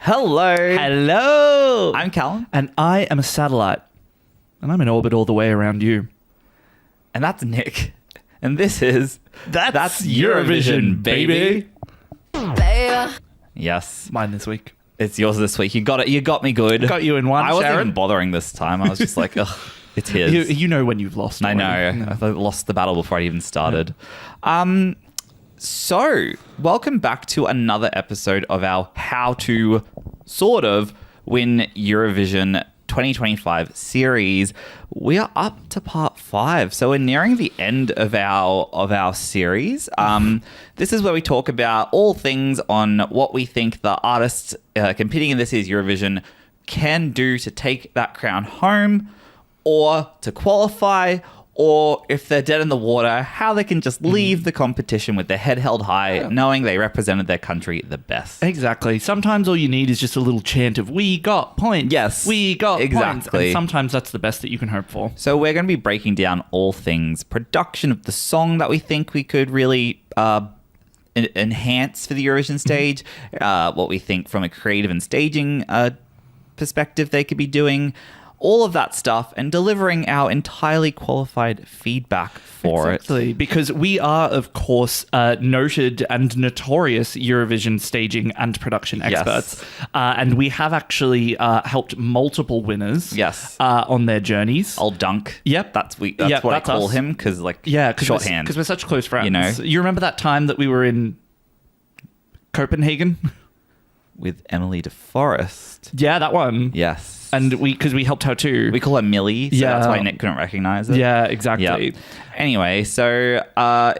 Hello. Hello. I'm Callum. And I am a satellite. And I'm in orbit all the way around you. And that's Nick. And this is... That's Eurovision, baby. Yes. Mine this week. It's yours this week. You got it. You got me good. Got you in one, I wasn't Sharon. even bothering this time. I was just like, ugh, it's his. You know when you've lost. I know. already. I lost the battle before I even started. So, welcome back to another episode of our How to Sort of Win Eurovision 2025 series. We are up to part 5, so we're nearing the end of our series. This is where we talk about all things on what we think the artists competing in this year's Eurovision can do to take that crown home, or to qualify, or if they're dead in the water, how they can just leave the competition with their head held high, knowing they represented their country the best. Exactly. Sometimes all you need is just a little chant of "We got points." Yes, we got points. exactly. And sometimes that's the best that you can hope for. So we're going to be breaking down all things production of the song that we think we could really enhance for the Eurovision stage, what we think from a creative and staging perspective they could be doing. All of that stuff, and delivering our entirely qualified feedback for Exactly, because we are, of course, noted and notorious Eurovision staging and production experts. And we have actually helped multiple winners on their journeys. Old Dunk. Yep. That's what I call him, because shorthand. Because we're such close friends. You remember that time that we were in Copenhagen? With Emily de Forest. Yeah, that one. Yes. And because we helped her too. We call her Millie, so that's why Nick couldn't recognize it. Yeah, exactly. Yep. Anyway, so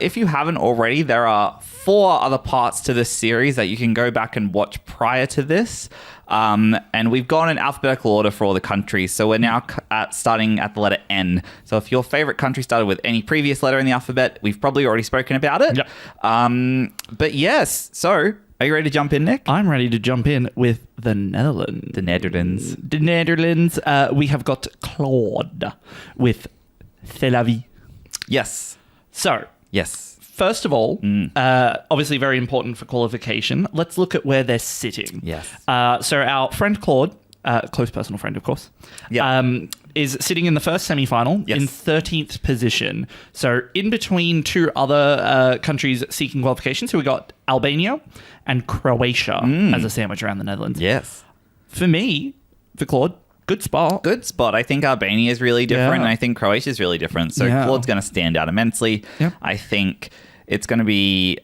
if you haven't already, there are 4 other parts to this series that you can go back and watch prior to this. And we've gone in alphabetical order for all the countries. So we're now starting at the letter N. So if your favorite country started with any previous letter in the alphabet, we've probably already spoken about it. Yep. But yes, so... Are you ready to jump in, Nick? I'm ready to jump in with the Netherlands. The Netherlands. The Netherlands. We have got Claude with C'est la vie. Yes. So, yes. First of all, obviously very important for qualification. Let's look at where they're sitting. Yes. So our friend Claude, close personal friend, of course, is sitting in the first semi-final in 13th position. So in between 2 other countries seeking qualification. So we got Albania and Croatia as a sandwich around the Netherlands. Yes. For me, for Claude, good spot. Good spot. I think Albania is really different, and I think Croatia is really different. So Claude's going to stand out immensely. Yeah. I think it's going to be,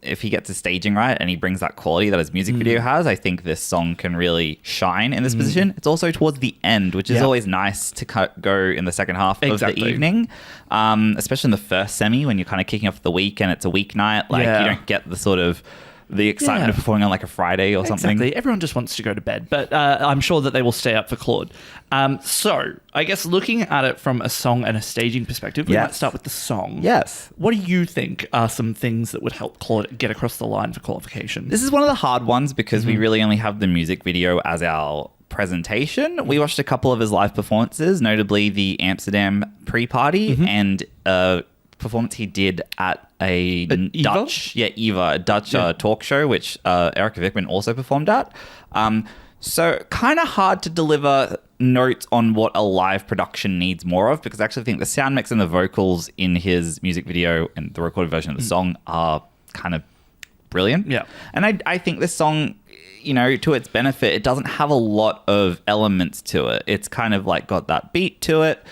if he gets his staging right and he brings that quality that his music video has, I think this song can really shine in this position. It's also towards the end, which is always nice to go in the second half of the evening, especially in the first semi when you're kind of kicking off the week and it's a weeknight. Like you don't get the sort of the excitement of performing on like a Friday or something. Exactly. Everyone just wants to go to bed, but I'm sure that they will stay up for Claude. So I guess looking at it from a song and a staging perspective, we might start with the song. Yes. What do you think are some things that would help Claude get across the line for qualification? This is one of the hard ones because we really only have the music video as our presentation. We watched a couple of his live performances, notably the Amsterdam pre-party and performance he did at a Dutch talk show, which Erica Vickman also performed at. So kind of hard to deliver notes on what a live production needs more of, because I actually think the sound mix and the vocals in his music video and the recorded version of the song are kind of brilliant. Yeah. And I think this song, to its benefit, it doesn't have a lot of elements to it. It's kind of like got that beat to it.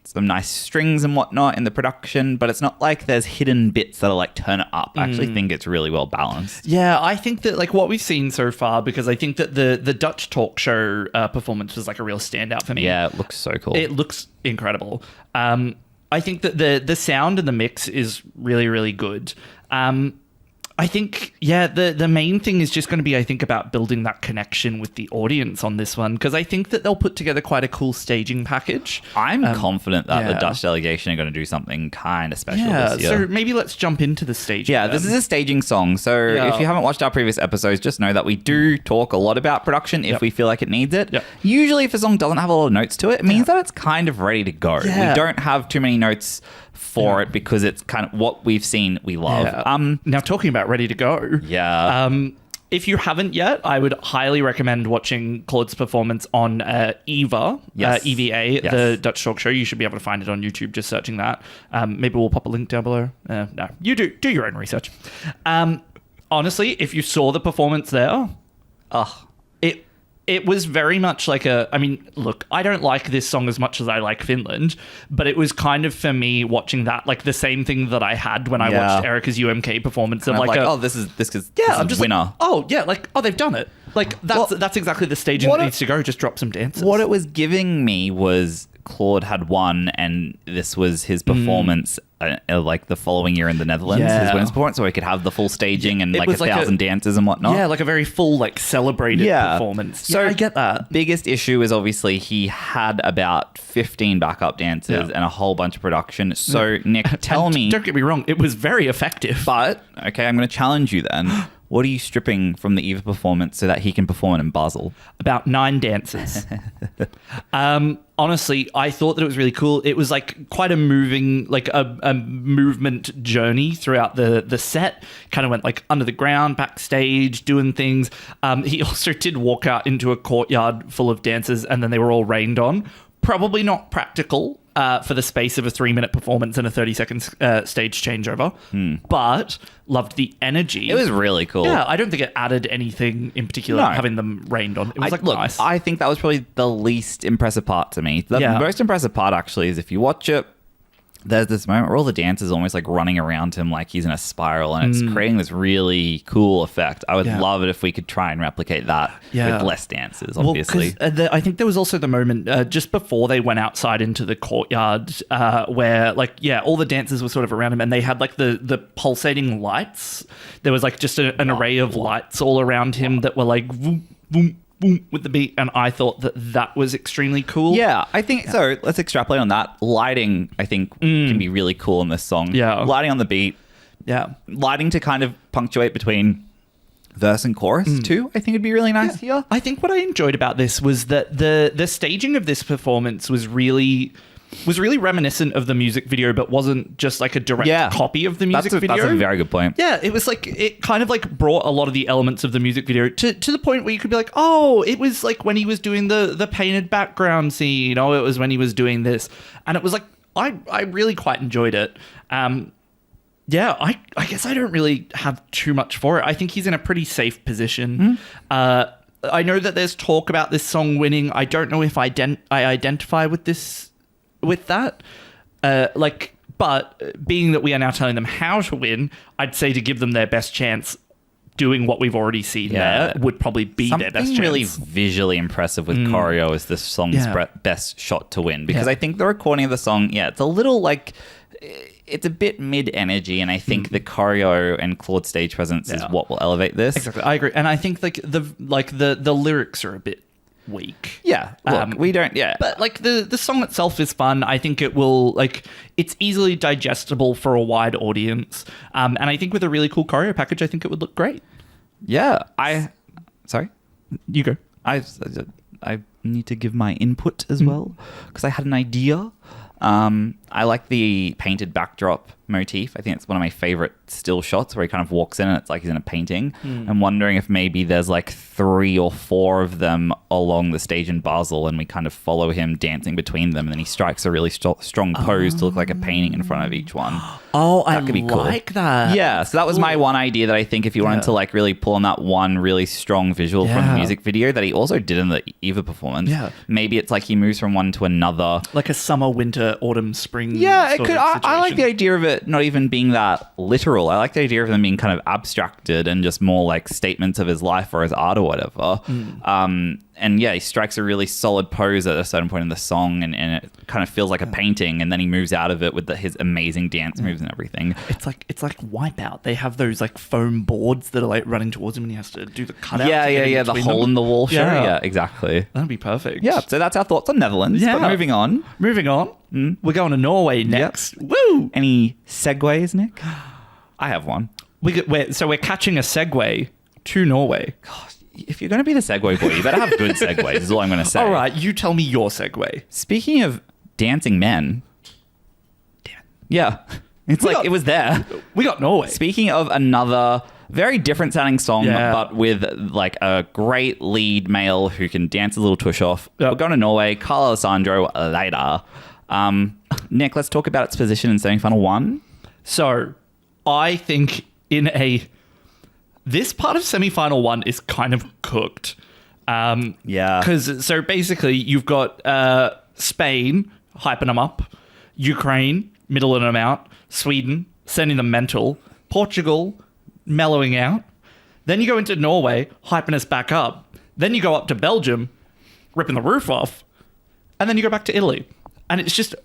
Some nice strings and whatnot in the production, but it's not like there's hidden bits that'll like turn it up. I actually think it's really well balanced. Yeah, I think that like what we've seen so far, because I think that the Dutch talk show performance was like a real standout for me. Yeah, it looks so cool. It looks incredible. I think that the sound and the mix is really, really good. I think, the main thing is just going to be, I think, about building that connection with the audience on this one, because I think that they'll put together quite a cool staging package. I'm confident that the Dutch delegation are going to do something kind of special this year. So maybe let's jump into the staging. Yeah, this is a staging song. So if you haven't watched our previous episodes, just know that we do talk a lot about production if we feel like it needs it. Usually if a song doesn't have a lot of notes to it, it means that it's kind of ready to go. We don't have too many notes for it because it's kind of what we've seen we love. Now, talking about ready to go. If you haven't yet, I would highly recommend watching Claude's performance on EVA, EVA, the Dutch talk show. You should be able to find it on YouTube, just searching that. Maybe we'll pop a link down below. No, you do your own research. Honestly, if you saw the performance there, it was very much like I mean, look, I don't like this song as much as I like Finland, but it was kind of, for me, watching that, like the same thing that I had when I watched Erica's UMK performance of this is I'm just winner. Like, they've done it. Like, that's exactly the staging that needs to go. Just drop some dances. What it was giving me was Claude had won, and this was his performance like the following year in the Netherlands, his women's performance, so he could have the full staging and like 1,000 dances and whatnot. Yeah, like a very full, like, celebrated performance. So I get that. Biggest issue is obviously he had about 15 backup dancers and a whole bunch of production. So Nick, tell me. Don't get me wrong, it was very effective. But, okay, I'm going to challenge you then. What are you stripping from the EVA performance so that he can perform in Basel? About 9 dances. Honestly, I thought that it was really cool. It was like quite a moving, like a movement journey throughout the set. Kind of went like under the ground, backstage, doing things. He also did walk out into a courtyard full of dancers, and then they were all rained on. Probably not practical for the space of a 3-minute performance and a 30-second stage changeover, but loved the energy. It was really cool. Yeah, I don't think it added anything in particular having them rained on. It was nice. I think that was probably the least impressive part to me. The most impressive part, actually, is if you watch it, there's this moment where all the dancers almost like running around him like he's in a spiral, and it's creating this really cool effect. I would love it if we could try and replicate that with less dancers, obviously. I think there was also the moment just before they went outside into the courtyard where like, all the dancers were sort of around him, and they had like the pulsating lights. There was like just an array of lights all around him that were like boom, boom, boom with the beat, and I thought that was extremely cool. Yeah, I think so. Let's extrapolate on that. Lighting, I think, can be really cool in this song. Yeah, lighting on the beat. Yeah, lighting to kind of punctuate between verse and chorus too. I think it'd be really nice here. I think what I enjoyed about this was that the staging of this performance was really reminiscent of the music video, but wasn't just like a direct copy of the music video. That's a very good point. Yeah, it was like, it kind of like brought a lot of the elements of the music video to the point where you could be like, oh, it was like when he was doing the painted background scene. Oh, it was when he was doing this. And it was like, I really quite enjoyed it. Yeah, I guess I don't really have too much for it. I think he's in a pretty safe position. I know that there's talk about this song winning. I don't know if I identify with that. But being that we are now telling them how to win, I'd say to give them their best chance doing what we've already seen there would probably be their best chance. Something really visually impressive with choreo is this song's best shot to win, because I think the recording of the song, it's a little like... It's a bit mid-energy, and I think the choreo and Claude's stage presence is what will elevate this. Exactly, I agree. And I think the lyrics are a bit weak. Yeah, look, we don't. Yeah, but like the song itself is fun. I think it will it's easily digestible for a wide audience. And I think with a really cool choreo package, I think it would look great. Yeah, sorry, you go. I need to give my input as well, because I had an idea. I like the painted backdrop motif. I think it's one of my favorite still shots where he kind of walks in and it's like he's in a painting. I'm wondering if maybe there's like 3 or 4 of them along the stage in Basel, and we kind of follow him dancing between them, and then he strikes a really strong pose to look like a painting in front of each one. Oh, that could be cool. Like that. Yeah, so that was my one idea, that I think if you wanted to like really pull on that one really strong visual from the music video that he also did in the EVA performance, maybe it's like he moves from one to another. Like a summer, winter, autumn, spring. Yeah, it could. I like the idea of it not even being that literal. I like the idea of them being kind of abstracted and just more like statements of his life or his art or whatever. And he strikes a really solid pose at a certain point in the song, and it kind of feels like a painting, and then he moves out of it with his amazing dance moves and everything. It's like Wipeout. They have those like foam boards that are like running towards him, and he has to do the cutout. Yeah, the hole in the wall show. Yeah, exactly. That'd be perfect. Yeah, so that's our thoughts on Netherlands. Yeah. But moving on. We're going to Norway next. Yep. Woo! Any segues, Nick? I have one. We're catching a segue to Norway. Gosh, if you're going to be the segue boy, you better have good segues, is all I'm going to say. All right, you tell me your segue. Speaking of dancing men. Damn it. Yeah. It's it was there. We got Norway. Speaking of another very different sounding song, but with like a great lead male who can dance a little tush off. We're going to Norway. Carl Alessandro later. Nick, let's talk about its position in semi-final 1. So I think this part of semi-final 1 is kind of cooked. Because so basically you've got Spain hyping them up, Ukraine middling them out, Sweden sending them mental, Portugal mellowing out. Then you go into Norway hyping us back up. Then you go up to Belgium ripping the roof off, and then you go back to Italy, and it's just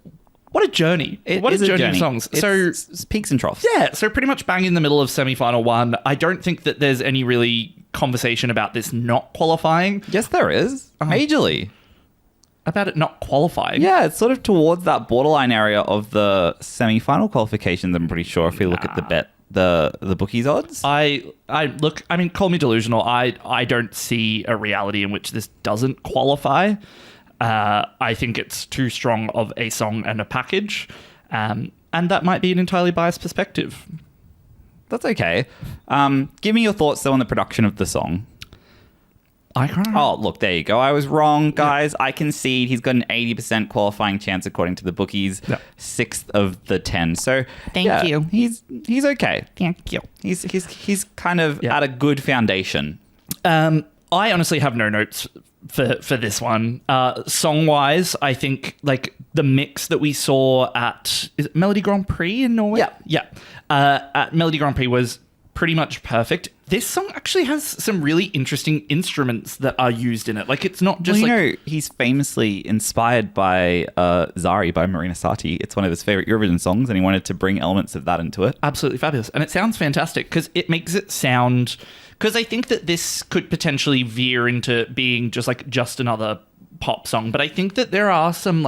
what a journey. What a journey of songs. It's peaks and troughs. Yeah, so pretty much bang in the middle of semi-final 1. I don't think that there's any really conversation about this not qualifying. Yes, there is. Majorly. About it not qualifying? Yeah, it's sort of towards that borderline area of the semi-final qualifications, I'm pretty sure, if we look at the bookies odds. Call me delusional. I don't see a reality in which this doesn't qualify. I think it's too strong of a song and a package. And that might be an entirely biased perspective. That's okay. Give me your thoughts, though, on the production of the song. I can't. Oh, look, there you go. I was wrong, guys. Yeah. I concede he's got an 80% qualifying chance according to the bookies. Yeah. 6th of the 10. So thank you. He's okay. Thank you. He's kind of at a good foundation. I honestly have no notes for this one. Song-wise, I think like the mix that we saw at Melody Grand Prix in Norway? Yeah. At Melody Grand Prix was pretty much perfect. This song actually has some really interesting instruments that are used in it. Like, it's not just he's famously inspired by Zari by Marina Sati. It's one of his favorite Eurovision songs, and he wanted to bring elements of that into it. Absolutely fabulous. And it sounds fantastic because it makes it sound... Because I think that this could potentially veer into being just another pop song. But I think that there are some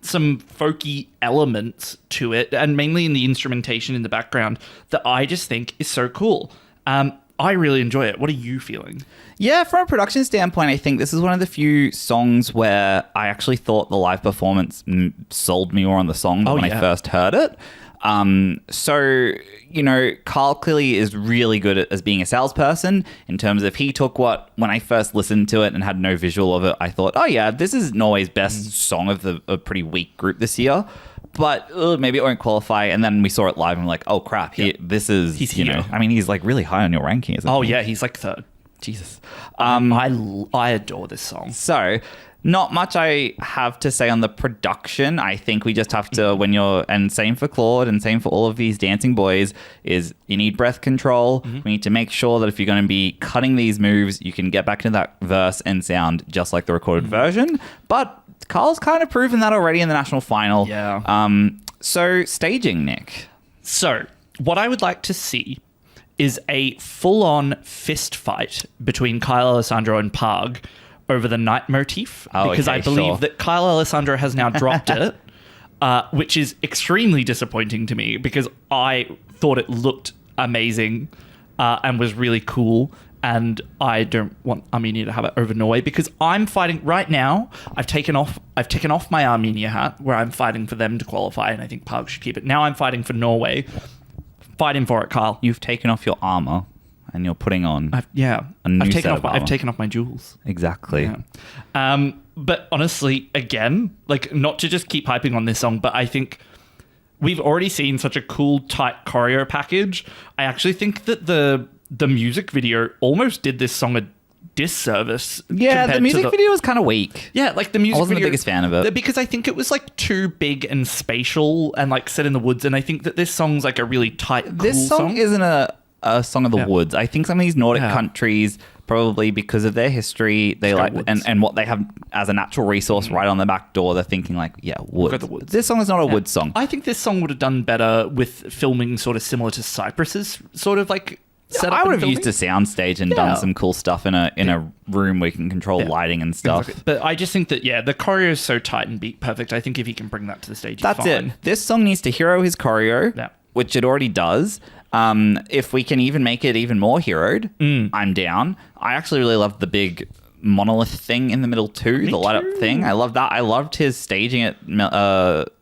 folky elements to it, and mainly in the instrumentation in the background, that I just think is so cool. I really enjoy it. What are you feeling? Yeah, from a production standpoint, I think this is one of the few songs where I actually thought the live performance sold me more on the song than when I first heard it. So, Carl clearly is really good as being a salesperson in terms of he took when I first listened to it and had no visual of it, I thought, oh yeah, this is Norway's best song of a pretty weak group this year. But maybe it won't qualify. And then we saw it live and we're like, oh crap, he's here. I mean, he's like really high on your ranking, isn't he? Oh yeah, he's like 3rd. Jesus. I adore this song. So... Not much I have to say on the production. I think we just have to, and same for Claude and same for all of these dancing boys, is you need breath control. Mm-hmm. We need to make sure that if you're going to be cutting these moves, you can get back into that verse and sound just like the recorded version. But Carl's kind of proven that already in the national final. Yeah. So staging, Nick. So what I would like to see is a full-on fist fight between Kyle Alessandro and Pag over the night motif, because I believe that Kyle Alessandro has now dropped it, which is extremely disappointing to me because I thought it looked amazing and was really cool, and I don't want Armenia to have it over Norway because I'm fighting right now. I've taken off my Armenia hat where I'm fighting for them to qualify, and I think Pag should keep it. Now I'm fighting for Norway. Fighting for it, Kyle. You've taken off your armor. And you're putting on I've taken off my jewels. Exactly. Yeah. But honestly, again, not to just keep hyping on this song, but I think we've already seen such a cool, tight choreo package. I actually think that the music video almost did this song a disservice. Yeah, the music video was kind of weak. Yeah, the music video. I wasn't the biggest fan of it. Because I think it was too big and spatial and set in the woods. And I think that this song's a really tight, cool This song isn't a song of the woods. I think some of these Nordic countries, probably because of their history, they and what they have as a natural resource right on the back door, they're thinking woods. This song is not a woods song. I think this song would have done better with filming sort of similar to Cyprus's sort of setup. I would have used a soundstage and done some cool stuff in a room where you can control lighting and stuff. Exactly. But I just think that the choreo is so tight and beat perfect. I think if he can bring that to the stage, that's fine. It. This song needs to hero his choreo, which it already does. If we can even make it even more heroed, I'm down. I actually really loved the big monolith thing in the middle too, the light up thing. I love that. I loved his staging at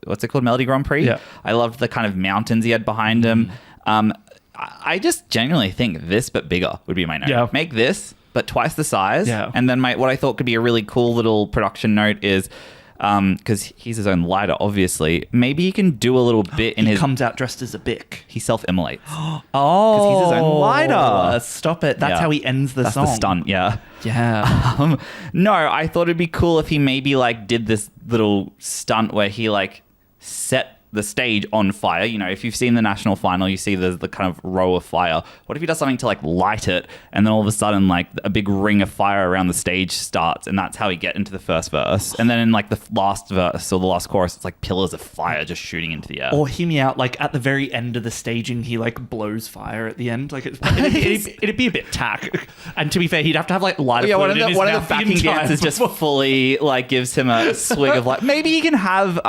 what's it called, Melody Grand Prix. Yeah. I loved the kind of mountains he had behind him. I just genuinely think this but bigger would be my note. Yeah. Make this but twice the size. Yeah. And then what I thought could be a really cool little production note is because he's his own lighter, obviously. Maybe he can do a little bit in he his. comes out dressed as a bick. He self-immolates. Oh, because he's his own lighter. Stop it! That's how he ends the That's song. the stunt. Yeah. Yeah. No, I thought it'd be cool if he maybe like did this little stunt where he like set the stage on fire. You know, if you've seen the national final, you see the kind of row of fire. What if he does something to like light it, and then all of a sudden like a big ring of fire around the stage starts, and that's how he get into the first verse. And then in like the last verse or the last chorus, it's like pillars of fire just shooting into the air. Or hear me out, like at the very end of the staging, he like blows fire at the end. Like it'd be a bit tack. And to be fair, he'd have to have like lighter. Yeah, one of the backing dancers just fully like gives him a swig of like. Maybe he can have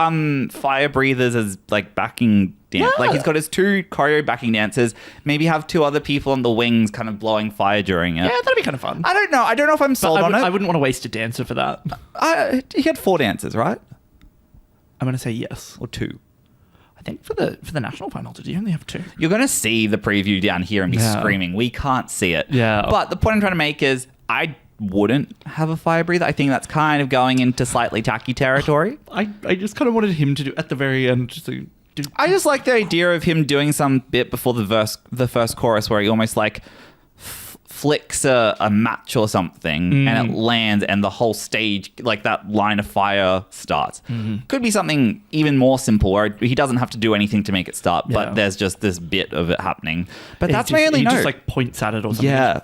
fire breathers as like backing dance. Yeah. Like he's got his 2 choreo backing dancers. Maybe have 2 other people on the wings kind of blowing fire during it. Yeah, that'd be kind of fun. I don't know if I'm sold on it. I wouldn't want to waste a dancer for that. He had 4 dancers, right? I'm going to say yes. Or 2. I think for the national final, did you only have 2? You're going to see the preview down here and be screaming. We can't see it. Yeah. But the point I'm trying to make is I wouldn't have a fire breather. I think that's kind of going into slightly tacky territory. I just kind of wanted him to do at the very end. I just like the idea of him doing some bit before the first chorus where he almost like flicks a match or something and it lands and the whole stage, like that line of fire starts. Could be something even more simple where he doesn't have to do anything to make it start, but there's just this bit of it happening. But that's my only note. He just like points at it or something. Yeah.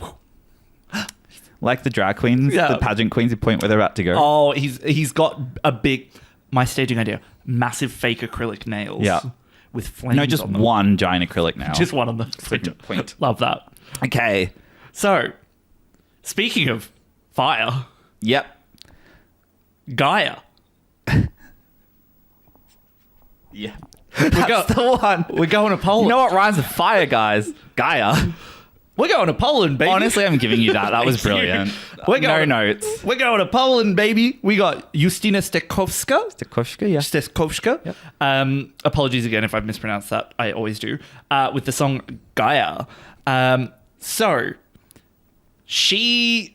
Like the drag queens, the pageant queens who point where they're about to go. Oh, he's got a big, my staging idea, massive fake acrylic nails. Yeah. With flames. No, just on them. one giant acrylic nail. Just one on the point. Love that. Okay. So, speaking of fire. Yep. Gaia. Yeah. That's the one. We're going to Poland. You know what rhymes with fire, guys? Gaia. We're going to Poland, baby. Honestly, I'm giving you that. That was brilliant. No notes. We're going to Poland, baby. We got Justyna Stekowska. Stekowska, yeah. Stekowska. Yep. Apologies again if I've mispronounced that. I always do. With the song Gaia. So, she...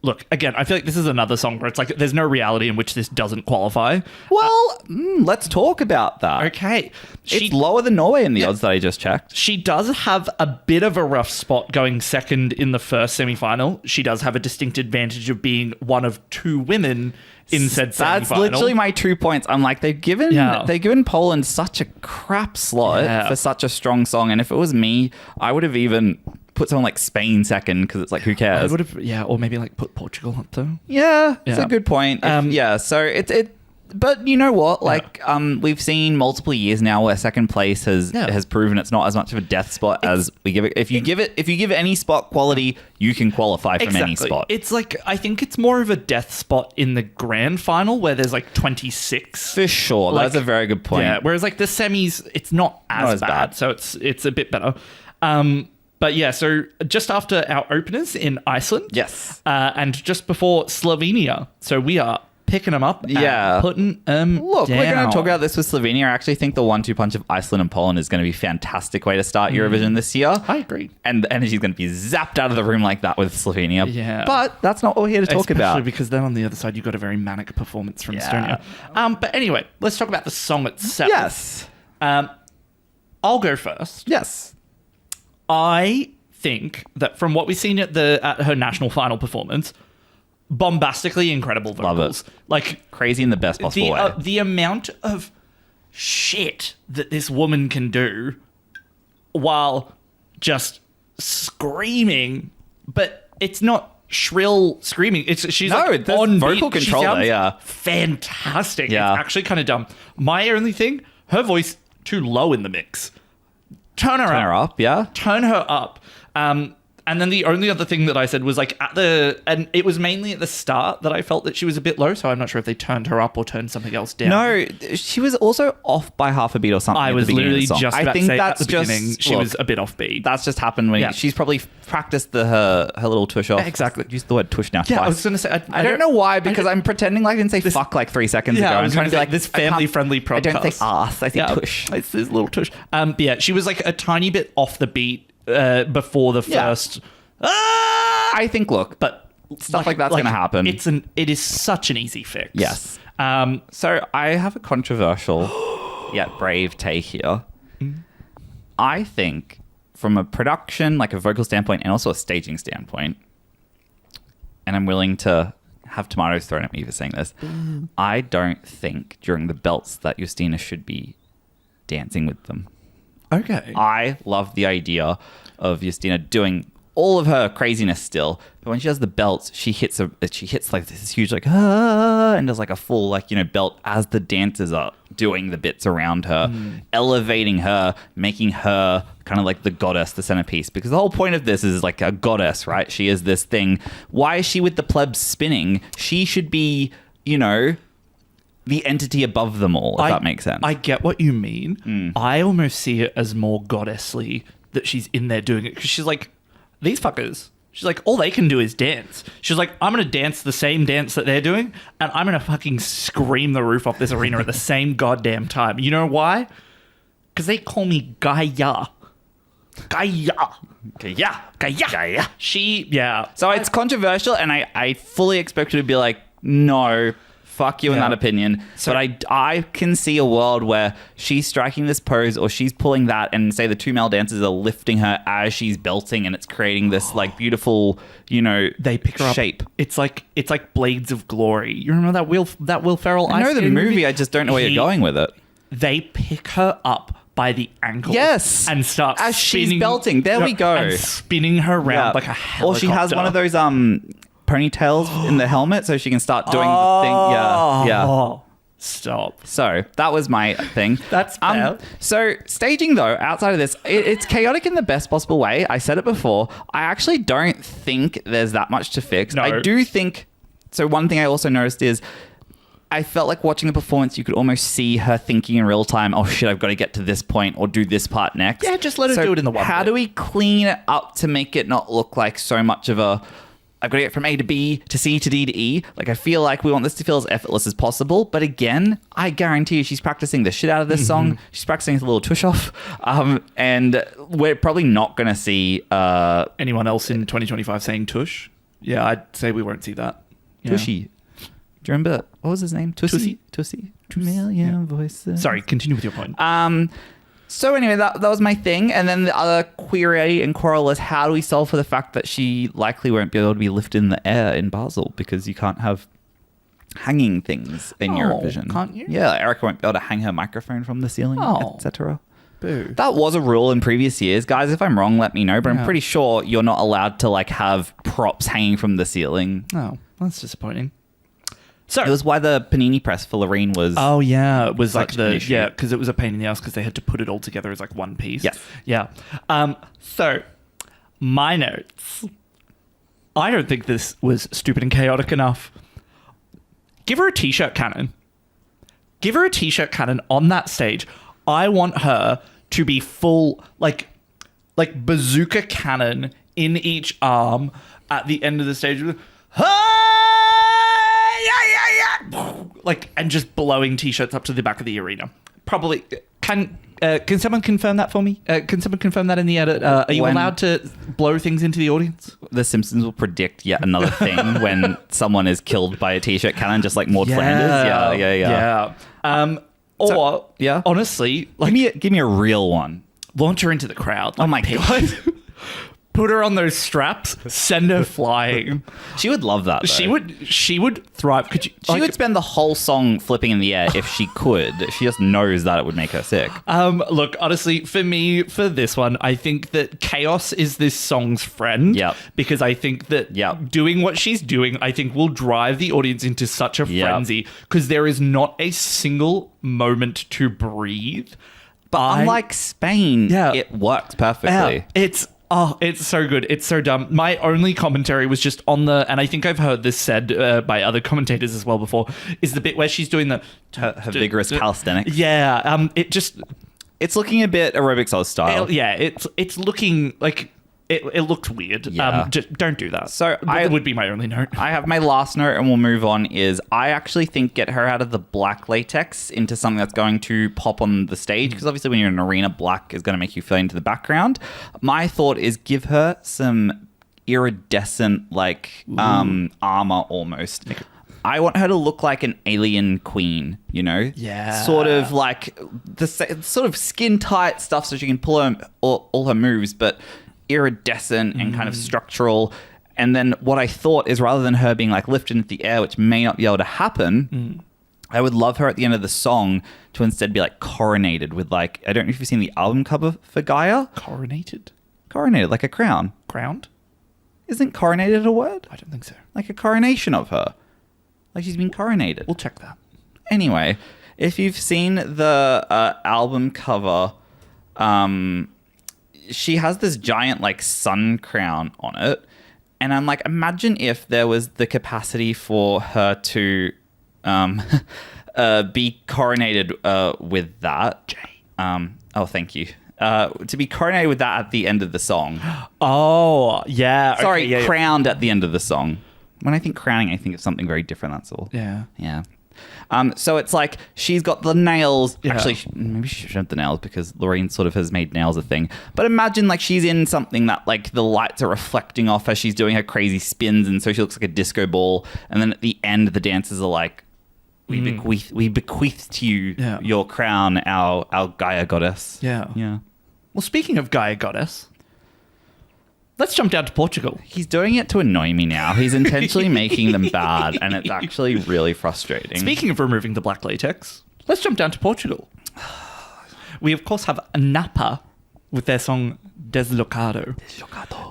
Look, again, I feel like this is another song where it's like there's no reality in which this doesn't qualify. Well, let's talk about that. Okay. It's lower than Norway in the odds that I just checked. She does have a bit of a rough spot going second in the first semi-final. She does have a distinct advantage of being one of 2 women in said semi-final. That's literally my 2 points. I'm like, they've given Poland such a crap slot for such a strong song. And if it was me, I would have even put someone like Spain second because it's like, who cares? I would have, or maybe like put Portugal up though. Yeah, it's a good point. So it. But you know what? Like, we've seen multiple years now where second place has proven it's not as much of a death spot as we give it. If you give it any spot quality, you can qualify from any spot. It's like, I think it's more of a death spot in the grand final where there's like 26. For sure, that's a very good point. Yeah, whereas like the semis, it's not as bad, so it's a bit better. But yeah, so just after our openers in Iceland, yes, and just before Slovenia, so we are picking them up, and putting them Look, down. we're going to talk about this with Slovenia. I actually think the 1-2 punch of Iceland and Poland is going to be a fantastic way to start Eurovision this year. I agree. And the energy is going to be zapped out of the room like that with Slovenia. Yeah. But that's not what we're here to talk about. Especially because then on the other side, you got a very manic performance from Estonia. But anyway, let's talk about the song itself. Yes. I'll go first. Yes. I think that from what we've seen at her national final performance, bombastically incredible vocals. Love it. Like crazy in the best possible way. The amount of shit that this woman can do while just screaming, but it's not shrill screaming. She's like on vocal beat. control there, yeah. Fantastic. Yeah. It's actually kind of dumb. My only thing, her voice too low in the mix. Turn her up, yeah. Turn her up. And then the only other thing that I said was like and it was mainly at the start that I felt that she was a bit low. So I'm not sure if they turned her up or turned something else down. No, she was also off by half a beat or something. I was literally just about to say that's at the beginning she was a bit offbeat. That's just happened when she's probably practiced her little tush off. Exactly. Use the word tush now twice. I was going to say I don't know why, because I'm pretending like I didn't say fuck like 3 seconds ago. I'm trying to be like this family-friendly podcast. I don't say ass. I say tush. It's this little tush. But yeah, she was like a tiny bit off the beat before the first. I think. Look, but stuff like that's going to happen. It is such an easy fix. Yes. So I have a controversial yet brave take here. I think from a production, like a vocal standpoint, and also a staging standpoint, and I'm willing to have tomatoes thrown at me for saying this, I don't think during the belts that Justina should be dancing with them. Okay. I love the idea of Justina doing all of her craziness still, but when she does the belts, she hits like this huge like and does like a full like belt as the dancers are doing the bits around her, elevating her, making her kind of like the goddess, the centerpiece. Because the whole point of this is like a goddess, right? She is this thing. Why is she with the plebs spinning? She should be, the entity above them all, if that makes sense. I get what you mean. I almost see it as more goddessly that she's in there doing it, because she's like, these fuckers, she's like, all they can do is dance. She's like, I'm going to dance the same dance that they're doing, and I'm going to fucking scream the roof off this arena at the same goddamn time. You know why? Because they call me Gaia. Gaia. So it's controversial, and I fully expect you to be like, no, fuck you in that opinion. So, but I can see a world where she's striking this pose, or she's pulling that, and say the two male dancers are lifting her as she's belting, and it's creating this like beautiful, they pick her shape. Up. It's like Blades of Glory. You remember that Will Ferrell? I know the movie. I just don't know where you're going with it. They pick her up by the ankle, and start as spinning, she's belting. There we go, and spinning her around like a helicopter. Or she has one of those ponytails in the helmet, so she can start doing the thing. Yeah. Stop. So that was my thing. That's fair. So staging, though, outside of this, it's chaotic in the best possible way. I said it before. I actually don't think there's that much to fix. No. I do think. So one thing I also noticed is I felt like watching the performance, you could almost see her thinking in real time, oh shit, I've got to get to this point or do this part next. Yeah, just let her do it in the one How bit. do we clean it up to make it not look like so much of a, I've got to get from A to B to C to D to E. Like, I feel like we want this to feel as effortless as possible. But again, I guarantee you she's practicing the shit out of this song. She's practicing a little tush off. And we're probably not going to see... anyone else in 2025 saying tush? Yeah, I'd say we won't see that. Yeah. Tushy. Do you remember, what was his name? Tussie? 2 million voices. Sorry, continue with your point. So anyway, that was my thing. And then the other query and quarrel is, how do we solve for the fact that she likely won't be able to be lifted in the air in Basel, because you can't have hanging things in Eurovision. Can't you? Yeah, Erica won't be able to hang her microphone from the ceiling, etc. Boo. That was a rule in previous years. Guys, if I'm wrong, let me know. But I'm pretty sure you're not allowed to like have props hanging from the ceiling. Oh, that's disappointing. So it was why the panini press for Loreen was... Oh, yeah. It was like yeah, because it was a pain in the ass because they had to put it all together as like one piece. Yes. Yeah. So my notes. I don't think this was stupid and chaotic enough. Give her a t-shirt cannon. Give her a t-shirt cannon on that stage. I want her to be full, like bazooka cannon in each arm at the end of the stage. Like, and just blowing t-shirts up to the back of the arena. Probably. Can someone confirm that for me? Can someone confirm that in the edit? Are you allowed to blow things into the audience? The Simpsons will predict yet another thing when someone is killed by a t-shirt cannon, just like Maud Flanders. Yeah. Honestly, like, give me a real one. Launch her into the crowd. Oh my God. Put her on those straps, send her flying. She would love that, though. She would thrive. She would spend the whole song flipping in the air if she could. She just knows that it would make her sick. Look, honestly, for me, for this one, I think that chaos is this song's friend. Yep. Because I think that doing what she's doing, I think will drive the audience into such a frenzy, because there is not a single moment to breathe. But unlike Spain, it works perfectly. Oh, it's so good. It's so dumb. My only commentary was just on and I think I've heard this said by other commentators as well before, is the bit where she's doing her vigorous calisthenics. Yeah. It's looking a bit aerobics style. It's looking like it looked weird. Yeah. Just don't do that. So it would be my only note. I have my last note, and we'll move on. Is I actually think get her out of the black latex into something that's going to pop on the stage, because obviously when you're in an arena, black is going to make you fade into the background. My thought is give her some iridescent armor almost. I want her to look like an alien queen, you know? Yeah. Sort of like the sort of skin tight stuff so she can pull all her moves, but iridescent and kind of structural. And then what I thought is, rather than her being like lifted into the air, which may not be able to happen, I would love her at the end of the song to instead be like coronated with like, I don't know if you've seen the album cover for Gaia. Coronated, like a crown. Crowned? Isn't coronated a word? I don't think so. Like a coronation of her. Like she's been coronated. We'll check that. Anyway, if you've seen the album cover, she has this giant like sun crown on it. And I'm like, imagine if there was the capacity for her to be coronated with that. Thank you. To be coronated with that at the end of the song. Oh, yeah. Sorry, okay, crowned at the end of the song. When I think crowning, I think of something very different, that's all. Yeah. Yeah. So it's like she's got the nails. Yeah. Actually, maybe she should have the nails because Lorraine sort of has made nails a thing. But imagine like she's in something that like the lights are reflecting off as she's doing her crazy spins, and so she looks like a disco ball. And then at the end, the dancers are like, "We bequeath to you your crown, our Gaia goddess." Yeah. Yeah. Well, speaking of Gaia goddess, let's jump down to Portugal. He's doing it to annoy me now. He's intentionally making them bad, and it's actually really frustrating. Speaking of removing the black latex, let's jump down to Portugal. We, of course, have Napa with their song Deslocado.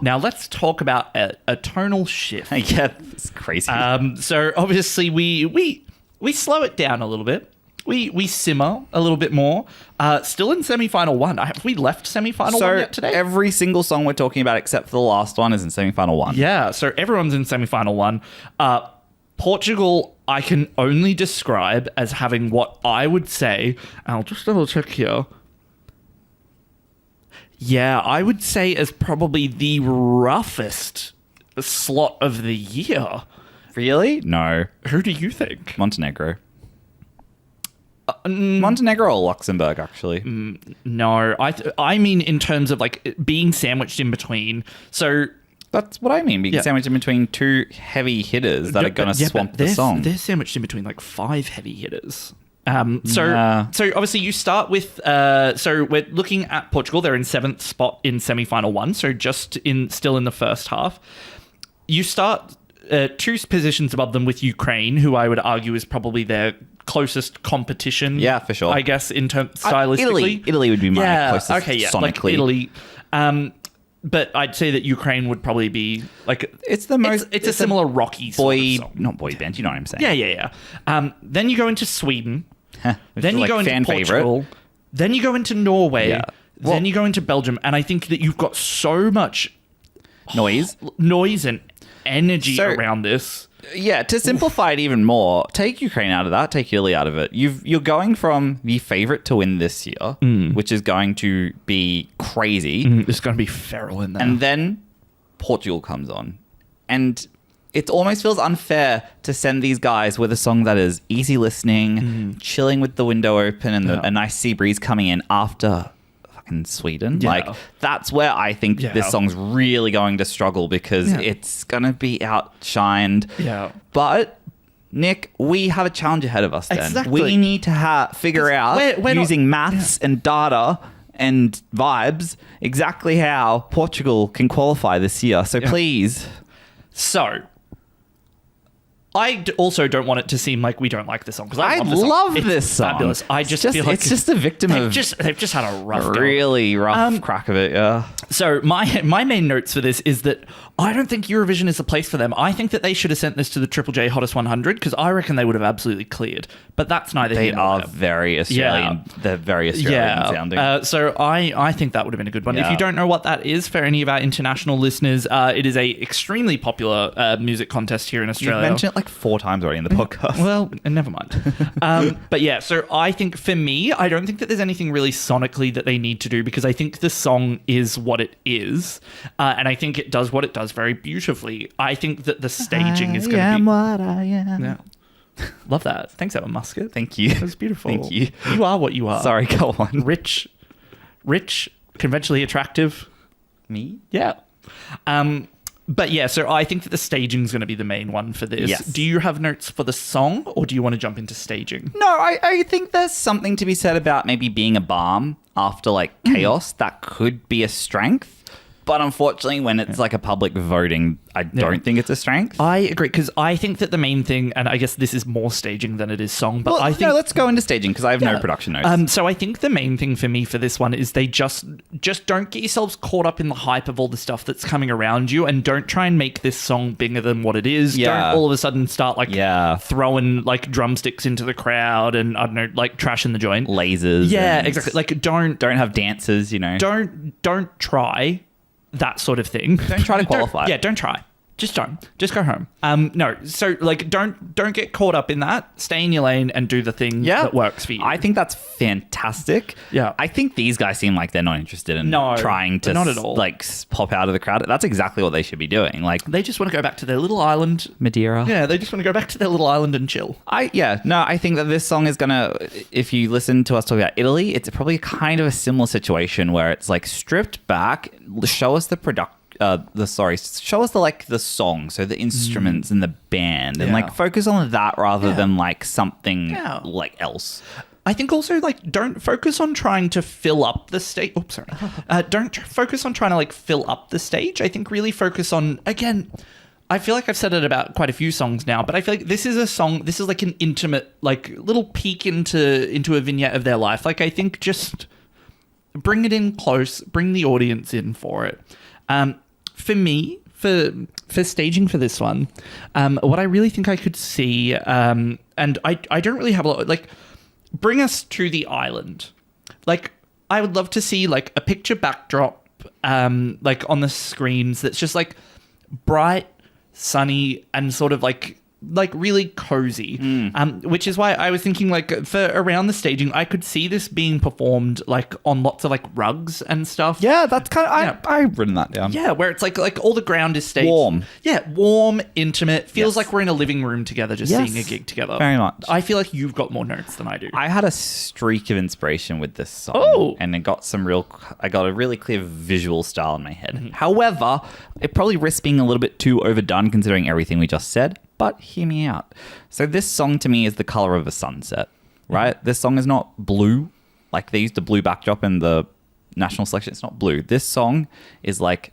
Now, let's talk about a tonal shift. Yeah, it's crazy. So, obviously, we slow it down a little bit. We simmer a little bit more. Still in semi-final one. Have we left semi-final one yet today? Every single song we're talking about, except for the last one, is in semi-final one. Yeah, so everyone's in semi-final one. Portugal, I can only describe as having what I would say, and I'll just double check here. Yeah, I would say as probably the roughest slot of the year. Really? No. Who do you think? Montenegro. Montenegro or Luxembourg, actually. No, I mean in terms of like being sandwiched in between. So that's what I mean, being sandwiched in between two heavy hitters that are going to swamp the song. They're sandwiched in between like 5 heavy hitters. So obviously you start with so we're looking at Portugal. They're in 7th spot in semi-final one, so still in the first half. You start 2 positions above them with Ukraine, who I would argue is probably their closest competition. Yeah, for sure. I guess in terms stylistically, Italy would be my closest. Okay, yeah, sonically. like Italy. But I'd say that Ukraine would probably be like it's the most. It's a similar rocky sort of song. Not boy band. You know what I'm saying? Yeah. Then you go into Sweden. Then you go into Portugal. Favorite. Then you go into Norway. Yeah. Then you go into Belgium, and I think that you've got so much noise and energy around this. Yeah, to simplify it even more, take Ukraine out of that, take Italy out of it. You're going from the favorite to win this year, which is going to be crazy. It's going to be feral in there. And then Portugal comes on. And it almost feels unfair to send these guys with a song that is easy listening, chilling with the window open and a nice sea breeze coming in after in Sweden. Yeah. Like that's where I think this song's really going to struggle because it's gonna be outshined. Yeah. But Nick, we have a challenge ahead of us then. Exactly. We need to figure out we're using maths and data and vibes exactly how Portugal can qualify this year. So please. So also don't want it to seem like we don't like this song, because I love this song. Fabulous. I just feel like it's just a victim of they've just had a rough really rough crack of it. Yeah. So my main notes for this is that I don't think Eurovision is the place for them. I think that they should have sent this to the Triple J Hottest 100, because I reckon they would have absolutely cleared. But that's neither here nor there. Very Australian. Yeah. They're very Australian sounding. So I think that would have been a good one. Yeah. If you don't know what that is, for any of our international listeners, it is a extremely popular music contest here in Australia. You've mentioned it like 4 times already in the podcast. Well, never mind. But yeah, so I think for me, I don't think that there's anything really sonically that they need to do, because I think the song is what it is. And I think it does what it does very beautifully. I think that the staging is going to be... I am what I am. Yeah. Love that. Thanks, Evan Muscat. Thank you. That was beautiful. Thank you. You are what you are. Sorry, go on. Rich, conventionally attractive. Me? Yeah. But yeah, so I think that the staging is going to be the main one for this. Yes. Do you have notes for the song, or do you want to jump into staging? No, I think there's something to be said about maybe being a balm after like chaos. That could be a strength. But unfortunately, when it's like a public voting, I don't think it's a strength. I agree, because I think that the main thing, and I guess this is more staging than it is song, but I think... No, let's go into staging, because I have no production notes. So I think the main thing for me for this one is they just don't get yourselves caught up in the hype of all the stuff that's coming around you, and don't try and make this song bigger than what it is. Yeah. Don't all of a sudden start like throwing like drumsticks into the crowd and, I don't know, like trashing the joint. Lasers. Yeah, exactly. Like don't have dancers, you know. Don't try that sort of thing. Don't try to qualify. Don't try. Just don't. Just go home. No. So like, don't get caught up in that. Stay in your lane and do the thing that works for you. I think that's fantastic. Yeah. I think these guys seem like they're not interested in trying to not at all. Like pop out of the crowd. That's exactly what they should be doing. Like they just want to go back to their little island, Madeira. Yeah, they just want to go back to their little island and chill. I think that this song is gonna. If you listen to us talk about Italy, it's probably kind of a similar situation where it's like stripped back. Show us the production. Show us the song, so the instruments and the band, and like focus on that rather than like something like else. I think also like don't focus on trying to fill up the stage. Oops, sorry. Don't focus on trying to like fill up the stage. I think really focus on, again, I feel like I've said it about quite a few songs now, but I feel like this is a song, this is like an intimate, like little peek into a vignette of their life. Like I think just bring it in close, bring the audience in for it. For me, for staging for this one, what I really think I could see, and I don't really have a lot, like, bring us to the island. Like, I would love to see, like, a picture backdrop, like, on the screens that's just, like, bright, sunny, and sort of, like really cozy, which is why I was thinking like for around the staging, I could see this being performed like on lots of like rugs and stuff. Yeah, that's kind of I've written that down. Yeah, where it's like all the ground is staged. Warm. Yeah, warm, intimate. Feels like we're in a living room together, just seeing a gig together. Very much. I feel like you've got more notes than I do. I had a streak of inspiration with this song, and I got a really clear visual style in my head. Mm-hmm. However, it probably risks being a little bit too overdone considering everything we just said. But hear me out. So this song to me is the color of a sunset, right? Mm-hmm. This song is not blue. Like they used a blue backdrop in the national selection. It's not blue. This song is like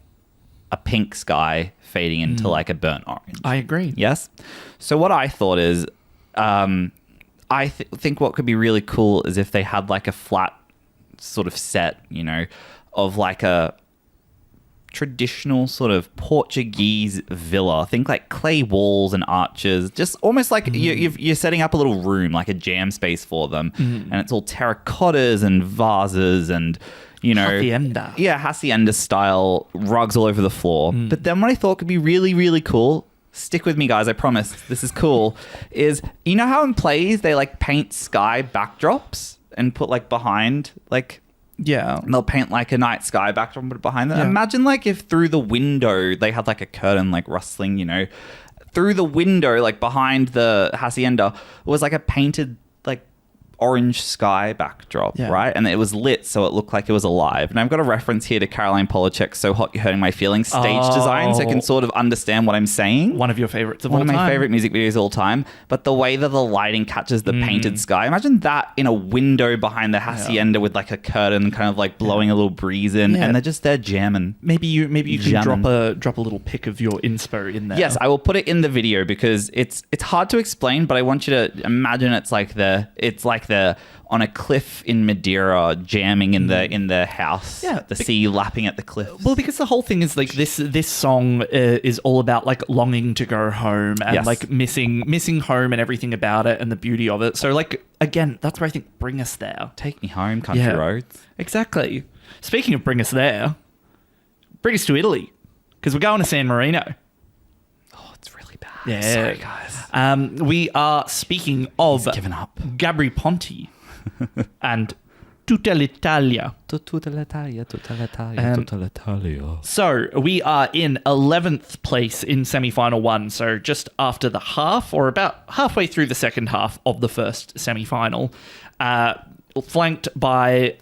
a pink sky fading into like a burnt orange. I agree. Yes. So what I thought is, I think what could be really cool is if they had like a flat sort of set, you know, of like a traditional sort of Portuguese villa. Think like clay walls and arches, just almost like you're setting up a little room, like a jam space for them, and it's all terracottas and vases and, you know, hacienda style rugs all over the floor. But then what I thought could be really, really cool, stick with me guys, I promise this is cool, is, you know how in plays they like paint sky backdrops and put like behind like, and they'll paint like a night sky backdrop and put it behind them. Imagine like if through the window they had like a curtain like rustling, you know, through the window like behind the hacienda was like a painted like orange sky backdrop, Yeah. right? And it was lit, so it looked like it was alive. And I've got a reference here to Caroline Polachek's So Hot You're Hurting My Feelings stage design, so I can sort of understand what I'm saying. One of your favorites of all One time. of my favorite music videos of all time. But the way that the lighting catches the painted sky, imagine that in a window behind the hacienda with like a curtain kind of like blowing a little breeze in, and they're just there jamming. Maybe you can Jamming. drop a little pic of your inspo in there. Yes, I will put it in the video because it's hard to explain, but I want you to imagine it's like the on a cliff in Madeira jamming in the house. Yeah, the sea lapping at the cliffs. Well, because the whole thing is like this song is all about like longing to go home and like missing home and everything about it and the beauty of it. So like again, that's where I think Bring Us There. Take me home, country roads. Exactly. Speaking of Bring Us There, bring us to Italy because we're going to San Marino. Oh, it's really bad. Yeah. Sorry, guys. We are speaking of Given up. Gabri Ponti and Tutta l'Italia. Tutta l'Italia, tutta l'Italia, tutta l'Italia. So we are in 11th place in semi-final one. So just after the half, or about halfway through the second half of the first semi-final, flanked by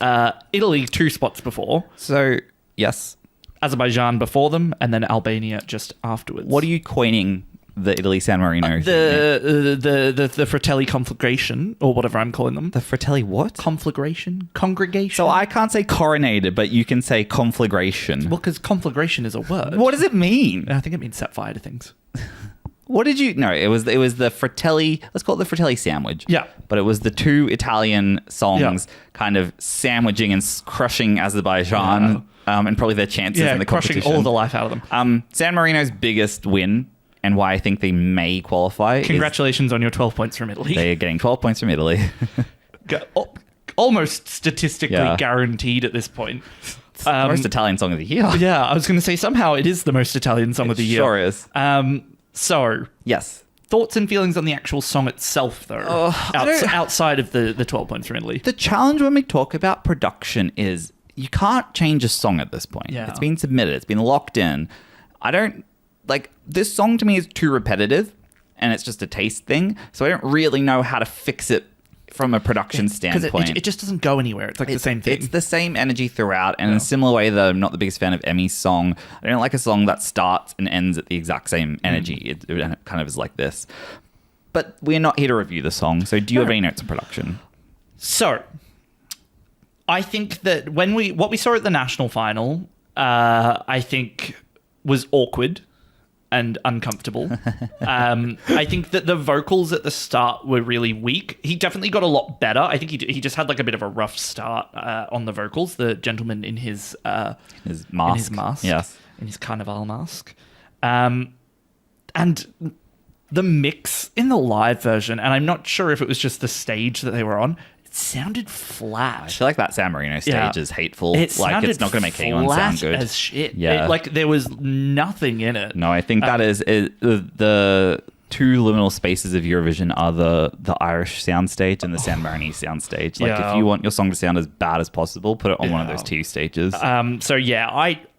Italy 2 spots before. So, yes. Azerbaijan before them, and then Albania just afterwards. What are you coining the Italy-San Marino? The Fratelli conflagration, or whatever I'm calling them. The Fratelli what? Congregation? So I can't say coronated, but you can say conflagration. Well, because conflagration is a word. What does it mean? I think it means set fire to things. What did you... No, it was the Fratelli... Let's call it the Fratelli sandwich. Yeah. But it was the 2 Italian songs kind of sandwiching and crushing Azerbaijan and probably their chances in the competition. Crushing all the life out of them. San Marino's biggest win and why I think they may qualify Congratulations on your 12 points from Italy. They are getting 12 points from Italy. Almost statistically guaranteed at this point. It's the most Italian song of the year. Yeah, I was going to say somehow it is the most Italian song of the year. Sure is. So, yes. Thoughts and feelings on the actual song itself, though, outside of the 12 points from Italy. The challenge when we talk about production is you can't change a song at this point. Yeah. It's been submitted. It's been locked in. This song to me is too repetitive and it's just a taste thing. So I don't really know how to fix it from a production standpoint. Because it just doesn't go anywhere. It's like the same thing. It's the same energy throughout. And in a similar way that I'm not the biggest fan of Emmy's song, I don't like a song that starts and ends at the exact same energy. It kind of is like this. But we're not here to review the song. So do you have any notes on production? So, I think that what we saw at the national final, I think was awkward and uncomfortable. I think that the vocals at the start were really weak. He definitely got a lot better. I think he just had like a bit of a rough start on the vocals. The gentleman in his mask. Yes. In his carnival mask. And the mix in the live version, and I'm not sure if it was just the stage that they were on, it sounded flat. I feel like that San Marino stage is hateful. It's not going to make anyone sound good. As shit. Yeah. There was nothing in it. No, I think that is the 2 liminal spaces of Eurovision are the Irish soundstage and the San Marino soundstage. If you want your song to sound as bad as possible, put it on one of those 2 stages.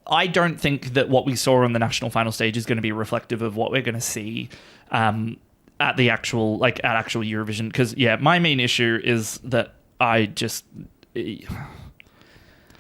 I don't think that what we saw on the national final stage is going to be reflective of what we're going to see at actual Eurovision. Because my main issue is that I just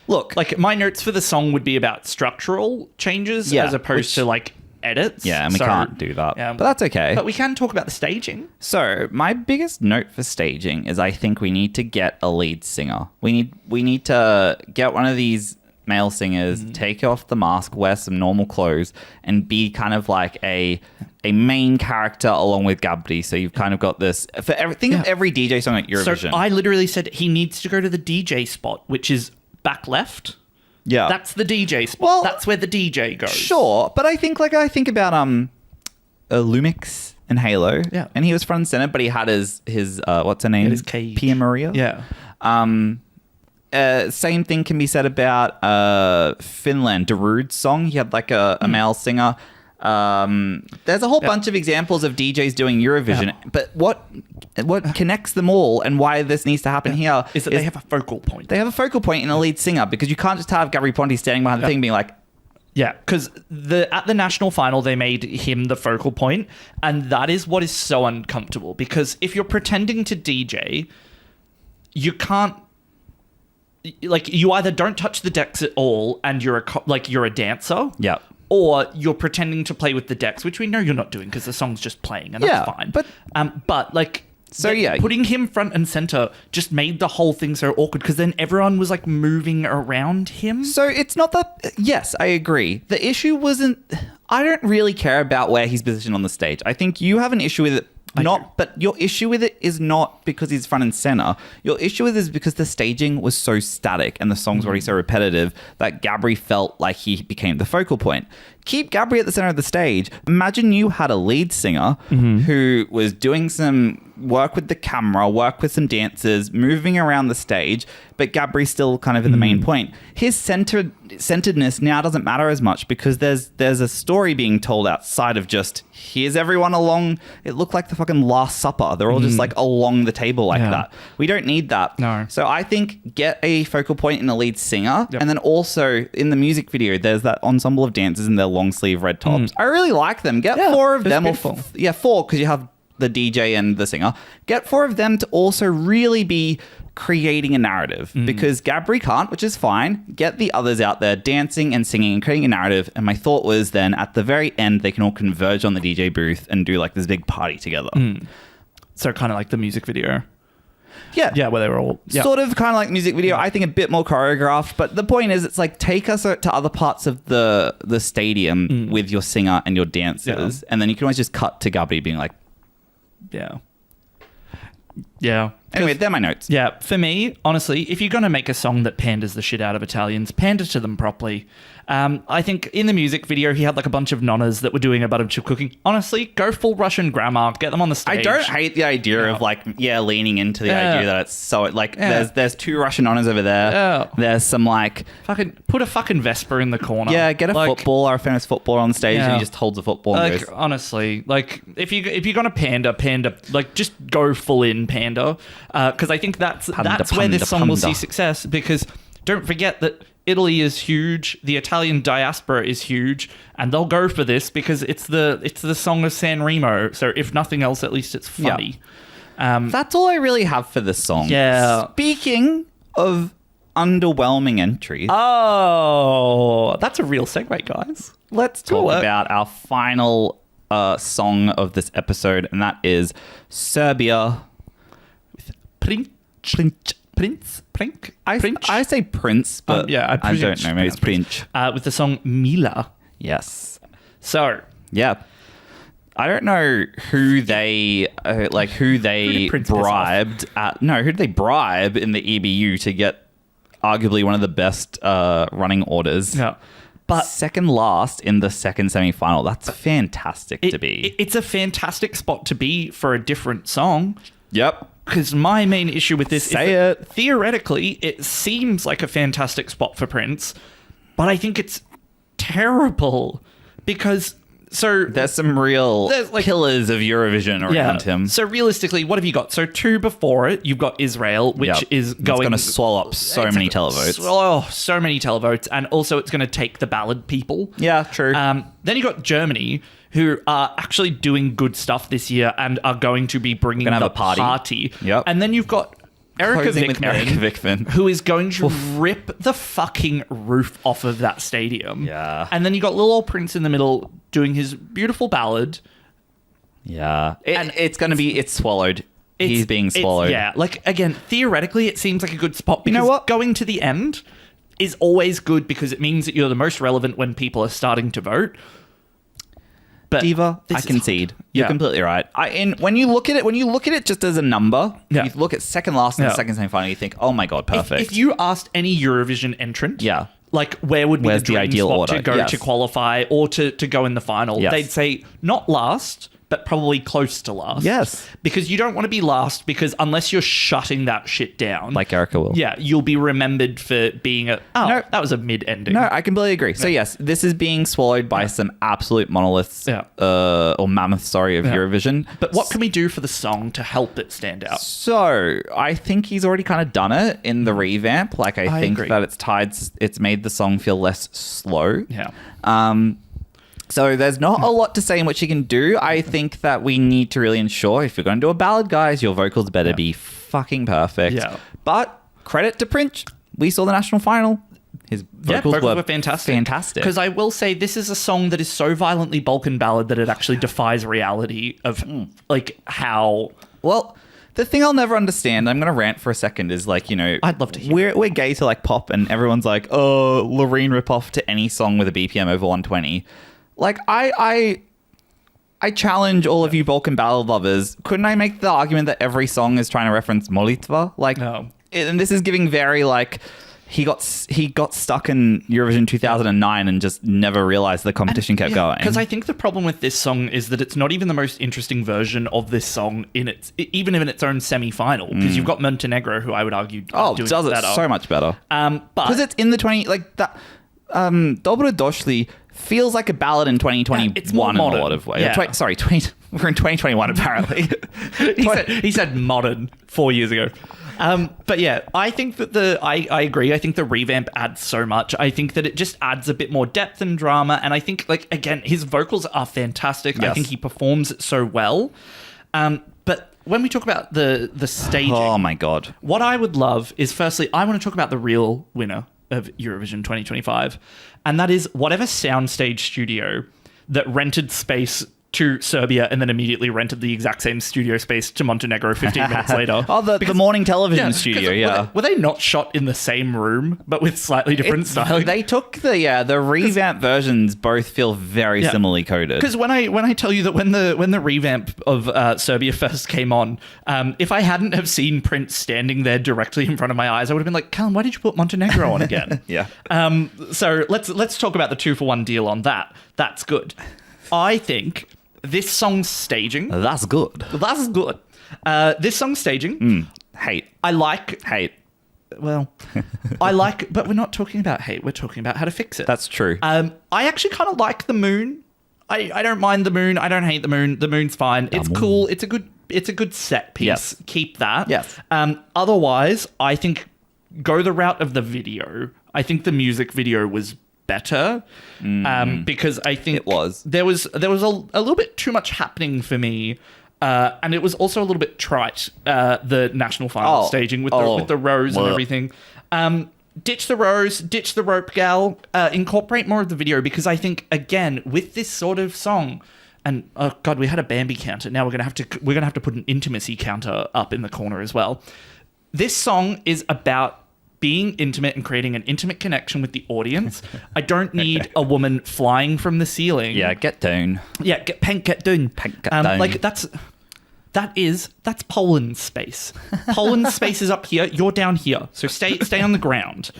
look my notes for the song would be about structural changes as opposed to edits. Yeah, and we can't do that, but that's okay. But we can talk about the staging. So my biggest note for staging is I think we need to get a lead singer. We need to get one of these male singers, take off the mask, wear some normal clothes, and be kind of like a main character along with Gabri. So you've kind of got this for everything. Every DJ song at Eurovision. So I literally said he needs to go to the DJ spot, which is back left. Yeah, that's the DJ spot. Well, that's where the DJ goes. Sure, but I think about Lumix and Halo. Yeah, and he was front and center, but he had his what's her name? His cage. Pia Maria. Yeah. Same thing can be said about Finland. Darude's song. He had a male singer. There's a whole bunch of examples of DJs doing Eurovision, but what connects them all and why this needs to happen here is that they have a focal point. They have a focal point in a lead singer, because you can't just have Gabri Ponti standing behind the thing being like... Yeah, because at the national final, they made him the focal point, and that is what is so uncomfortable, because if you're pretending to DJ... you can't, like, you either don't touch the decks at all and you're a dancer. Yeah. Or you're pretending to play with the decks, which we know you're not doing because the song's just playing, and that's fine. But like, putting him front and center just made the whole thing so awkward because then everyone was like moving around him. So it's not that. Yes, I agree. The issue wasn't. I don't really care about where he's positioned on the stage. I think you have an issue with it. But your issue with it is not because he's front and center. Your issue with it is because the staging was so static and the songs were already so repetitive that Gabri felt like he became the focal point. Keep Gabri at the center of the stage. Imagine you had a lead singer who was doing some work with the camera, work with some dancers, moving around the stage, but Gabri's still kind of in the main point. His centeredness now doesn't matter as much because there's a story being told outside of just, here's everyone along. It looked like the fucking Last Supper. They're all just like along the table like that. We don't need that. No. So I think get a focal point in the lead singer. And then also in the music video, there's that ensemble of dancers in their long sleeve red tops. I really like them. Get 4 of them. Beautiful. 4 because you have the DJ and the singer. Get 4 of them to also really be creating a narrative because Gabri can't, which is fine. Get the others out there dancing and singing and creating a narrative. And my thought was then at the very end, they can all converge on the DJ booth and do like this big party together. So kind of like the music video. Yeah, where they were all sort of kind of like music video. I think a bit more choreographed, but the point is, it's like take us to other parts of the stadium with your singer and your dancers, and then you can always just cut to Gabri being like, yeah. Anyway, they're my notes. Yeah, for me, honestly, if you're going to make a song that panders the shit out of Italians, pander to them properly. I think in the music video, he had like a bunch of nonnas that were doing a bunch of cooking. Honestly, go full Russian grammar, get them on the stage. I don't hate the idea of like, leaning into the idea that it's so like, there's 2 Russian nonnas over there. Yeah. There's some like... Put a fucking Vesper in the corner. Yeah, get a footballer, a famous footballer on stage and he just holds a football and goes... Honestly, like, if you're going to pander, like, just go full in pander. Because I think that's where this song will see success. Because don't forget that Italy is huge, the Italian diaspora is huge, and they'll go for this because it's the song of San Remo. So if nothing else, at least it's funny. That's all I really have for this song. Yeah. Speaking of underwhelming entries. Oh, that's a real segue, guys. Let's talk about our final song of this episode, and that is Serbia. I say Prince, but I don't know. Maybe it's Prince. With the song Mila. Yes. So. Yeah. I don't know who they bribed who did they bribe in the EBU to get arguably one of the best running orders. Yeah. But second last in the second semi-final. That's fantastic to be. It's a fantastic spot to be for a different song. Yep. Because my main issue with this is theoretically, it seems like a fantastic spot for Prince, but I think it's terrible because... So there's some real pillars of Eurovision around him. So realistically, what have you got? So 2 before it, you've got Israel, which is going to swallow up so many televotes. So many televotes. And also it's going to take the ballad people. Yeah, true. Then you got Germany, who are actually doing good stuff this year and are going to be bringing the party. Yep. And then you've got Erika Vickman, who is going to rip the fucking roof off of that stadium. Yeah. And then you got little old Prince in the middle doing his beautiful ballad. Yeah. It's swallowed. He's being swallowed. Yeah. Like, again, theoretically, it seems like a good spot because you know what? Going to the end is always good because it means that you're the most relevant when people are starting to vote. But Diva, I concede. You're completely right. When you look at it just as a number, you look at second last and the second semi-final, you think, oh my God, perfect. If you asked any Eurovision entrant, like where's the ideal spot order to go to qualify or to go in the final, they'd say not last, but probably close to last. Yes. Because you don't want to be last because unless you're shutting that shit down. Like Erika will. Yeah, you'll be remembered for being that was a mid-ending. No, I completely agree. So yes, this is being swallowed by some absolute monoliths or mammoths, of Eurovision. But what can we do for the song to help it stand out? So I think he's already kind of done it in the revamp. Like I think agree. that it's made the song feel less slow. Yeah. So there's not a lot to say in what you can do. I think that we need to really ensure if you're going to do a ballad, guys, your vocals better be fucking perfect. Yeah. But credit to Prince. We saw the national final. His vocals were fantastic. Fantastic. Because I will say, this is a song that is so violently Balkan ballad that it actually defies reality of like how... Well, the thing I'll never understand, I'm going to rant for a second, is like, you know... I'd love to hear We're gay to like pop and everyone's like, oh, Loreen ripoff to any song with a BPM over 120. Like, I challenge all of you Balkan ballad lovers. Couldn't I make the argument that every song is trying to reference Molitva? Like, No. And this is giving very like... He got stuck in Eurovision 2009 and just never realized the competition kept going. Because I think the problem with this song is that it's not even the most interesting version of this song even in its own semi-final. Because you've got Montenegro, who I would argue does it better. So much better. But because it's in the 20 like that. Dobro Došli feels like a ballad in 2021 it's more in modern. a lot of ways. Yeah. We're in 2021 apparently. he said modern 4 years ago. But yeah, I think that I agree. I think the revamp adds so much. I think that it just adds a bit more depth and drama. And I think, like, again, his vocals are fantastic. Yes. I think he performs it so well. But when we talk about the staging, Oh my God. what I would love is, firstly, I want to talk about the real winner of Eurovision 2025. And that is whatever soundstage studio that rented space to Serbia and then immediately rented the exact same studio space to Montenegro 15 minutes later. The morning television studio, yeah. Were they not shot in the same room, but with slightly different styling? They took the revamp versions both feel very similarly coded. Because when I tell you that when the revamp of Serbia first came on, if I hadn't have seen Prince standing there directly in front of my eyes, I would have been like, Callum, why did you put Montenegro on again? Yeah. So let's talk about the 2-for-1 deal on that. That's good. I think this song's staging. That's good. That's good. This song's staging. Hate. I like... Hate. Well, I like... But we're not talking about hate. We're talking about how to fix it. That's true. I actually kind of like the moon. I don't mind the moon. I don't hate the moon. The moon's fine. It's cool. It's a good set piece. Yes. Keep that. Yes. Otherwise, I think go the route of the video. I think the music video was better because I think It was. there was a little bit too much happening for me, and it was also a little bit trite, the national final staging with the rose and everything. Ditch the rose, ditch the rope gal, incorporate more of the video, because I think, again, with this sort of song, and oh god, we had a Bambi counter, now we're gonna have to put an intimacy counter up in the corner as well. This song is about being intimate and creating an intimate connection with the audience. I don't need a woman flying from the ceiling. Yeah, get down. Yeah, get down. Get down. Like that's Poland's space. Poland's space is up here. You're down here. So stay on the ground.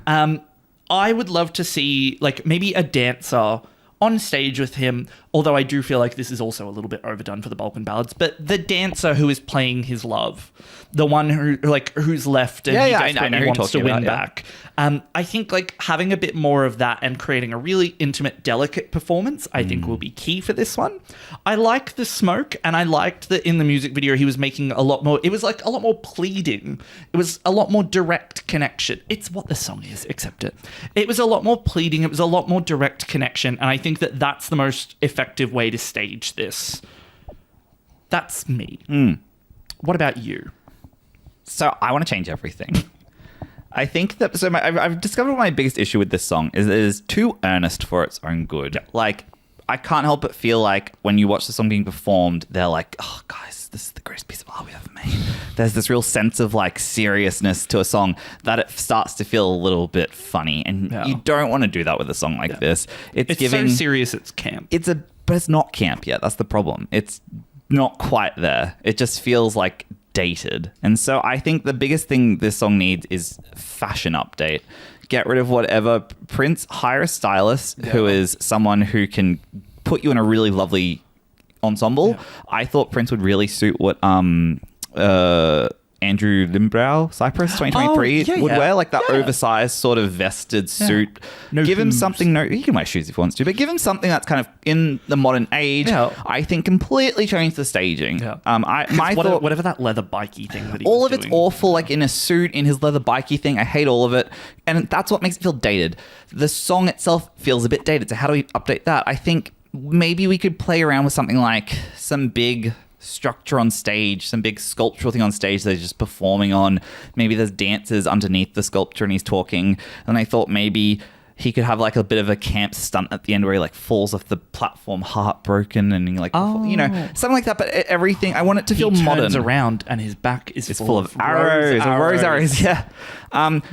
I would love to see like maybe a dancer on stage with him, although I do feel like this is also a little bit overdone for the Balkan ballads, but the dancer who is playing his love, the one who's left and he desperately wants to win back. I think like having a bit more of that and creating a really intimate, delicate performance, I think will be key for this one. I like the smoke, and I liked that in the music video he was making a lot more, it was like a lot more pleading. It was a lot more direct connection. It's what the song is, accept it. It was a lot more pleading. It was a lot more direct connection, and I think that that's the most effective way to stage this. That's me. What about you? So I want to change everything. I think that I've discovered my biggest issue with this song is it is too earnest for its own good. Yeah. Like, I can't help but feel like when you watch the song being performed, they're like, oh, guys, this is the greatest piece of art we've ever made. There's this real sense of like seriousness to a song that it starts to feel a little bit funny, and you don't want to do that with a song like this. It's giving so serious, it's camp. But it's not camp yet. That's the problem. It's not quite there. It just feels like dated. And so I think the biggest thing this song needs is fashion update. Get rid of whatever. Prince, hire a stylist who is someone who can put you in a really lovely ensemble. Yeah. I thought Prince would really suit what Andrew Limbrow, Cyprus 2023 would wear, like that oversized sort of vested suit. No give him something. He can wear shoes if he wants to, but give him something that's kind of in the modern age. I think completely change the staging. My thought, whatever that leather bikey thing that he all was of doing. It's awful, like in a suit, in his leather bikey thing. I hate all of it, and that's what makes it feel dated. The song itself feels a bit dated. So how do we update that? I think maybe we could play around with something like some big structure on stage, some big sculptural thing on stage that he's just performing on. Maybe there's dancers underneath the sculpture and he's talking. And I thought maybe he could have like a bit of a camp stunt at the end where he like falls off the platform heartbroken and he like, you know, something like that. But everything, I want it to feel modern. He turns around and his back is full of arrows. Yeah.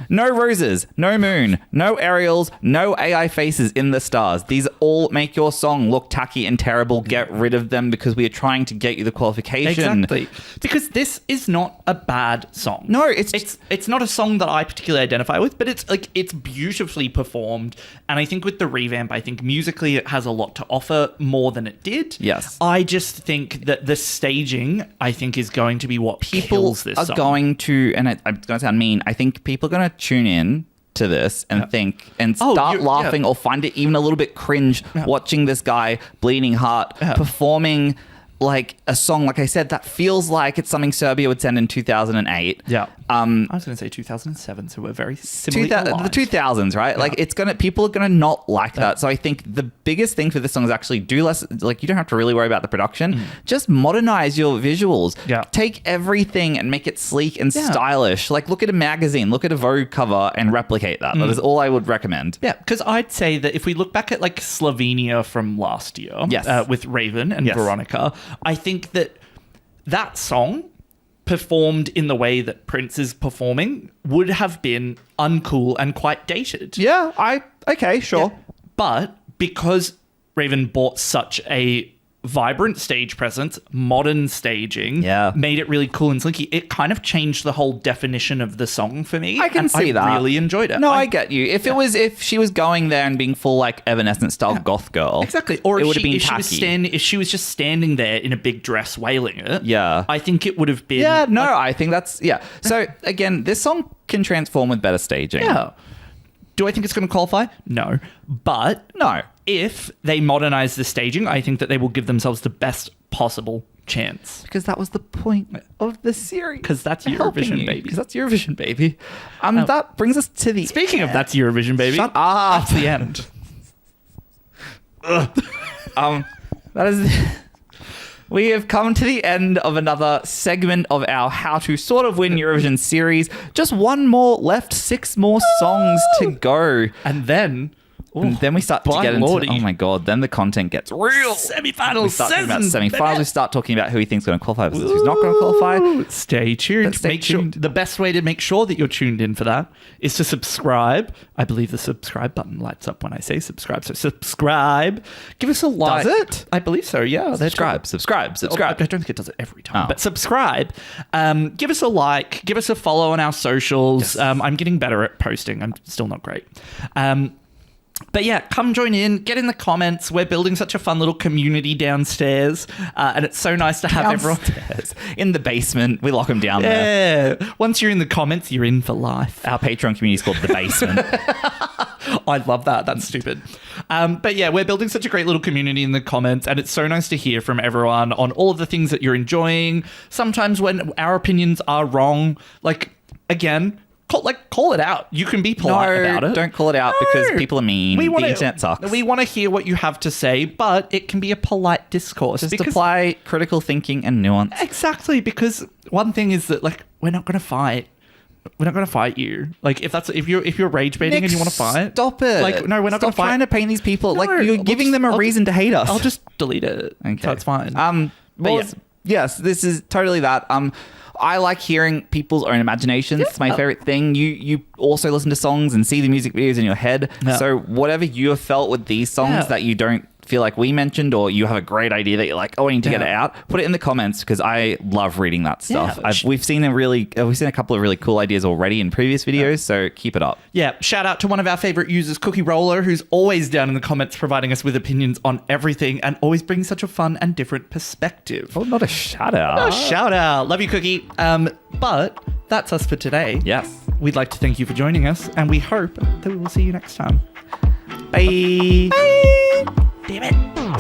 No roses, no moon, no aerials, no AI faces in the stars. These all make your song look tacky and terrible. Get rid of them because we are trying to get you the qualification. Exactly. Because this is not a bad song. No, it's not a song that I particularly identify with, but it's beautifully performed. And I think with the revamp, I think musically it has a lot to offer more than it did. Yes. I just think that the staging, I think, is going to be what kills this song. People are going to, and I'm going to sound mean, I think people are going to tune in to this and think and start laughing or find it even a little bit cringe watching this guy, Bleeding Heart, performing like a song, like I said, that feels like it's something Serbia would send in 2008. Yeah. I was going to say 2007, so we're very similarly aligned. The 2000s, right? Yeah. Like people are going to not like that. So I think the biggest thing for this song is actually do less, like you don't have to really worry about the production. Just modernize your visuals. Yeah. Take everything and make it sleek and stylish. Like look at a magazine, look at a Vogue cover and replicate that. That is all I would recommend. Yeah, because I'd say that if we look back at like Slovenia from last year with Raven and Veronica, I think that song performed in the way that Prince is performing would have been uncool and quite dated. Yeah, okay, sure. Yeah. But because Raven bought such a vibrant stage presence, modern staging, made it really cool and slinky, it kind of changed the whole definition of the song for me. I can see that. I really enjoyed it. No, I get you. If she was going there and being full like Evanescence style goth girl, exactly, or it would have been tacky. If she was just standing there in a big dress wailing it, I think it would have been. Yeah, no, I think that's So again, this song can transform with better staging. Yeah. Do I think it's going to qualify? No. But if they modernize the staging, I think that they will give themselves the best possible chance. Because that was the point of the series. Because that's Eurovision, baby. Because that's Eurovision, baby. That brings us to the Speaking of that's Eurovision, baby. Shut up. That's the end. That is... We have come to the end of another segment of our How to Sort of Win Eurovision series. Just one more left, 6 more songs to go. And then we start to get into... Oh my God, then the content gets real. Semi-finals. We start talking about semi-finals. We start talking about who he thinks is going to qualify versus who's not going to qualify. Stay tuned. Sure, the best way to make sure that you're tuned in for that is to subscribe. I believe the subscribe button lights up when I say subscribe. So subscribe. Give us a like. Does it? I believe so, yeah. Subscribe. I don't think it does it every time. But subscribe. Give us a like. Give us a follow on our socials. Yes. I'm getting better at posting. I'm still not great. But yeah, come join in, get in the comments. We're building such a fun little community downstairs. And it's so nice to have everyone in the basement. We lock them down there. Once you're in the comments, you're in for life. Our Patreon community is called The Basement. I love that. That's stupid. But yeah, we're building such a great little community in the comments. And it's so nice to hear from everyone on all of the things that you're enjoying. Sometimes when our opinions are wrong, like, again... Call it out. You can be polite about it. Don't call it out because people are mean. The internet sucks. We want to hear what you have to say, but it can be a polite discourse. Just apply critical thinking and nuance. Exactly, because one thing is that like we're not going to fight. We're not going to fight you. Like if you're rage baiting and you want to fight, stop it. Like no, we're not going to fight. Stop trying to paint these people like you're giving them a reason to hate us. I'll just delete it. Okay, so it's fine. Yes, this is totally that. I like hearing people's own imaginations. It's my favorite thing. You also listen to songs and see the music videos in your head. Yeah. So whatever you have felt with these songs that you don't feel like we mentioned, or you have a great idea that you're like, oh, I need to get it out, put it in the comments because I love reading that stuff. We've seen a couple of really cool ideas already in previous videos, so keep it up. Yeah, shout out to one of our favorite users, Cookie Roller, who's always down in the comments providing us with opinions on everything and always brings such a fun and different perspective. Oh, not a shout out. No, shout out. Love you, Cookie. But that's us for today. Yes. We'd like to thank you for joining us, and we hope that we will see you next time. Bye. Bye. Damn it.